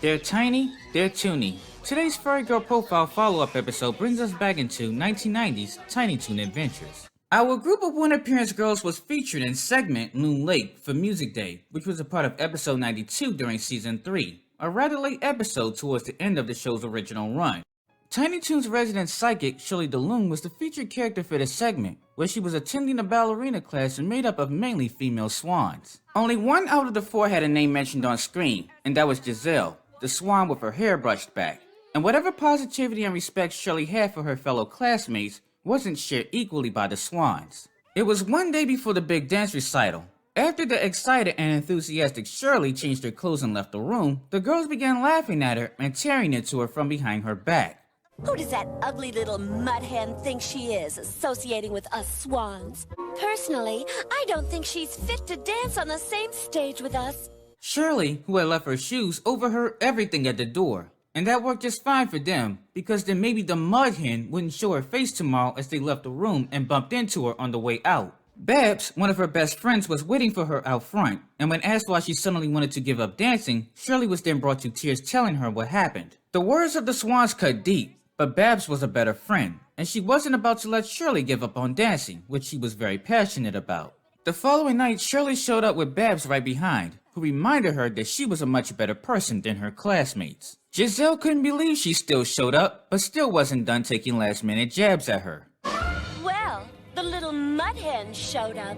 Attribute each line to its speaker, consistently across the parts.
Speaker 1: They're tiny, they're toony. Today's Furry Girl Profile follow-up episode brings us back into 1990's Tiny Toon Adventures. Our group of one appearance girls was featured in segment Loon Lake for Music Day, which was a part of episode 92 during season 3, a rather late episode towards the end of the show's original run. Tiny Toon's resident psychic, Shirley the Loon, was the featured character for the segment, where she was attending a ballerina class and made up of mainly female swans. Only one out of the 4 had a name mentioned on screen, and that was Giselle, the swan with her hair brushed back. And whatever positivity and respect Shirley had for her fellow classmates wasn't shared equally by the swans. It was one day before the big dance recital. After the excited and enthusiastic Shirley changed her clothes and left the room, the girls began laughing at her and tearing into her from behind her back.
Speaker 2: Who does that ugly little mud hen think she is, associating with us swans? Personally, I don't think she's fit to dance on the same stage with us.
Speaker 1: Shirley, who had left her shoes, overheard everything at the door. And that worked just fine for them, because then maybe the mud hen wouldn't show her face tomorrow as they left the room and bumped into her on the way out. Babs, one of her best friends, was waiting for her out front, and when asked why she suddenly wanted to give up dancing, Shirley was then brought to tears telling her what happened. The words of the swans cut deep, but Babs was a better friend, and she wasn't about to let Shirley give up on dancing, which she was very passionate about. The following night, Shirley showed up with Babs right behind, who reminded her that she was a much better person than her classmates. Giselle couldn't believe she still showed up, but still wasn't done taking last-minute jabs at her.
Speaker 2: Well, the little mud hen showed up.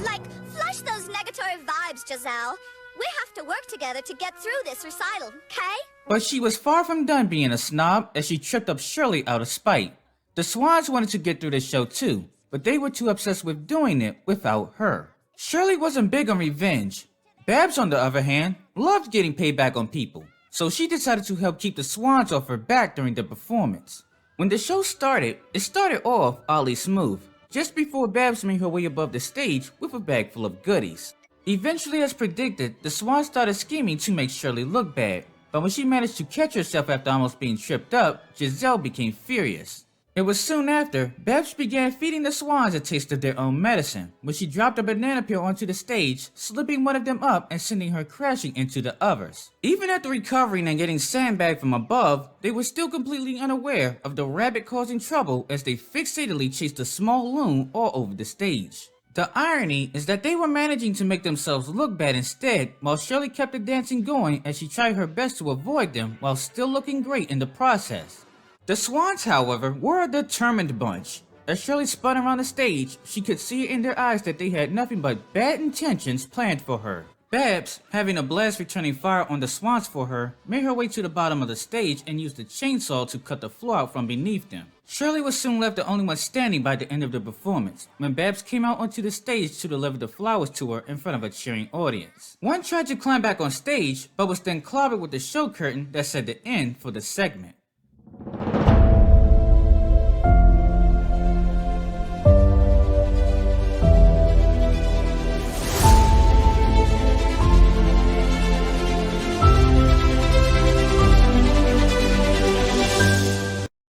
Speaker 3: Like, flush those negatory vibes, Giselle. We have to work together to get through this recital, okay?
Speaker 1: But she was far from done being a snob as she tripped up Shirley out of spite. The swans wanted to get through the show too, but they were too obsessed with doing it without her. Shirley wasn't big on revenge. Babs, on the other hand, loved getting payback on people, so she decided to help keep the swans off her back during the performance. When the show started, it started off oddly smooth, just before Babs made her way above the stage with a bag full of goodies. Eventually, as predicted, the swans started scheming to make Shirley look bad, but when she managed to catch herself after almost being tripped up, Giselle became furious. It was soon after, Babs began feeding the swans a taste of their own medicine, when she dropped a banana peel onto the stage, slipping one of them up and sending her crashing into the others. Even after recovering and getting sandbagged from above, they were still completely unaware of the rabbit causing trouble as they fixatedly chased a small loon all over the stage. The irony is that they were managing to make themselves look bad instead, while Shirley kept the dancing going as she tried her best to avoid them while still looking great in the process. The swans, however, were a determined bunch. As Shirley spun around the stage, she could see in their eyes that they had nothing but bad intentions planned for her. Babs, having a blast returning fire on the swans for her, made her way to the bottom of the stage and used the chainsaw to cut the floor out from beneath them. Shirley was soon left the only one standing by the end of the performance, when Babs came out onto the stage to deliver the flowers to her in front of a cheering audience. One tried to climb back on stage, but was then clobbered with the show curtain that said the end for the segment.